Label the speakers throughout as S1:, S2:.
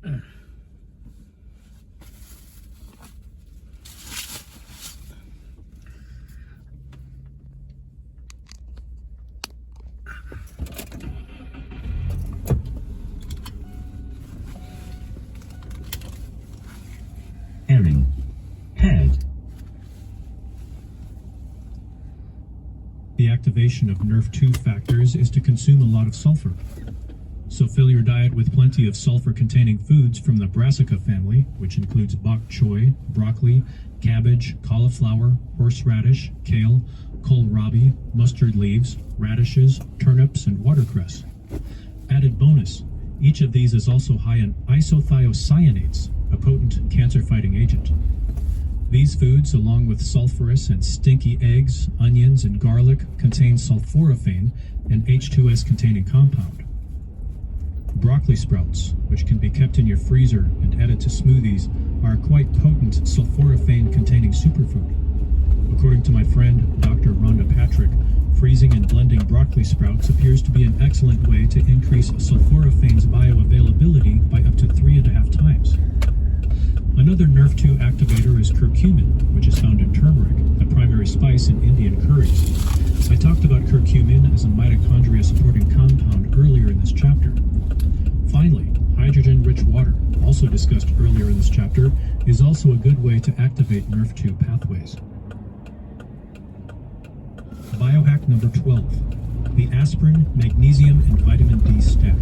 S1: Herring. Head.
S2: The activation of NRF2 factors is to consume a lot of sulfur. So fill your diet with plenty of sulfur-containing foods from the brassica family, which includes bok choy, broccoli, cabbage, cauliflower, horseradish, kale, kohlrabi, mustard leaves, radishes, turnips, and watercress. Added bonus, each of these is also high in isothiocyanates, a potent cancer-fighting agent. These foods, along with sulfurous and stinky eggs, onions, and garlic, contain sulforaphane, an H2S-containing compound. Broccoli sprouts, which can be kept in your freezer and added to smoothies, are a quite potent sulforaphane-containing superfood. According to my friend, Dr. Rhonda Patrick, freezing and blending broccoli sprouts appears to be an excellent way to increase sulforaphane's bioavailability by up to 3.5 times. Another NRF2 activator is curcumin, which is found in turmeric, a primary spice in Indian curries. I talked about curcumin as a mitochondria-supporting compound earlier in this chapter. Finally, hydrogen-rich water, also discussed earlier in this chapter, is also a good way to activate NRF2 pathways. Biohack number 12, the aspirin, magnesium, and vitamin D stack.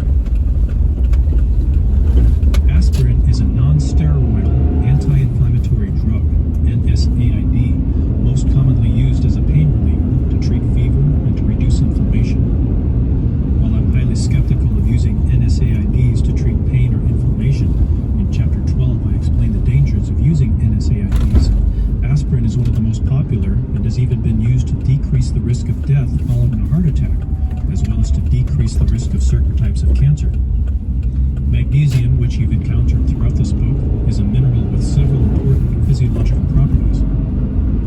S2: Aspirin is a non-steroidal anti-inflammatory drug, NSAID, most commonly used as a pain reliever to treat fever and to reduce inflammation. While I'm highly skeptical of using NSAIDs to treat pain or inflammation, in Chapter 12 I explain the dangers of using NSAIDs. Aspirin is one of the most popular and has even been used to decrease the risk of death following a heart attack, as well as to decrease the risk of certain types of cancer. Magnesium, which you've encountered throughout this book, is a mineral with several important physiological properties.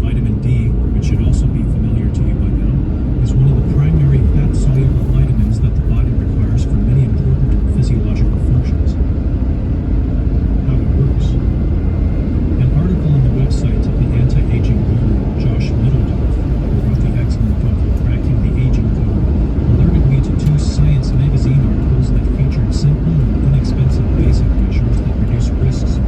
S2: Vitamin D, which should also be familiar to you by now, is one of the primary fat-soluble vitamins that the body requires for many important physiological functions. How it works. An article on the website of the anti-aging guru Josh Middledorf, who wrote the excellent book Cracking the Aging Code, alerted me to 2 Science magazine articles that featured simple and inexpensive basic measures that reduce risks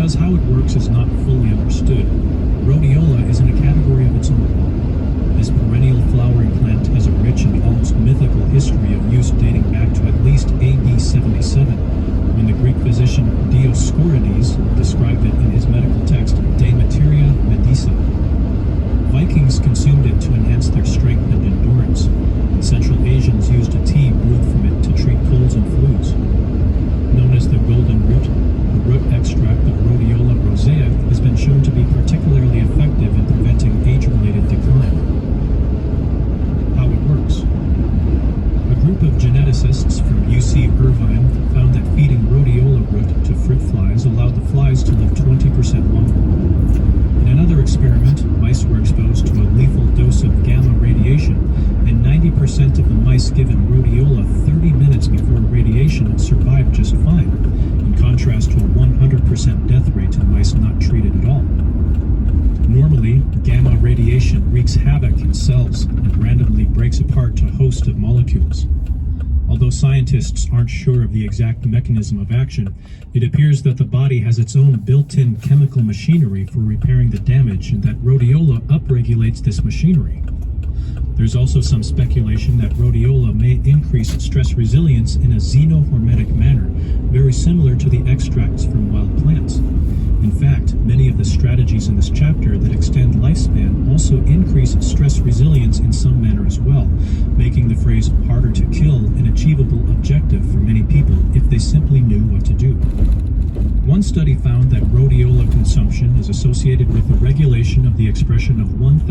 S2: Because how it works is not fully understood, rhodiola is in a category of its own. This perennial flowering plant has a rich and almost mythical history of use dating back to at least AD 77, when the Greek physician Dioscorides described it in his medical text De Materia Medica. Vikings consumed it to enhance their strength and endurance, and Central Asians used a tea brewed from it to treat colds and flus. Known as the golden root, the root extract of Rhodiola rosea has been shown to be particularly effective in preventing age-related decline. How it works. A group of geneticists from UC Irvine found that feeding rhodiola root to fruit flies allowed the flies to live 20% longer. In another experiment, mice were exposed to a lethal dose of gamma radiation, and 90% of the mice given rhodiola 30 minutes before radiation survived just fine, in contrast to a 100% death rate in mice not treated at all. Normally, gamma radiation wreaks havoc in cells and randomly breaks apart a host of molecules. Although scientists aren't sure of the exact mechanism of action, it appears that the body has its own built-in chemical machinery for repairing the damage, and that rhodiola upregulates this machinery. There's also some speculation that rhodiola may increase stress resilience in a xenohormetic manner, very similar to the extracts from wild plants. In fact, many of the strategies in this chapter that extend lifespan also increase stress resilience in some manner as well, making the phrase harder to kill an achievable objective for many people if they simply knew what to do. One study found that rhodiola consumption is associated with the regulation of the expression of 1,000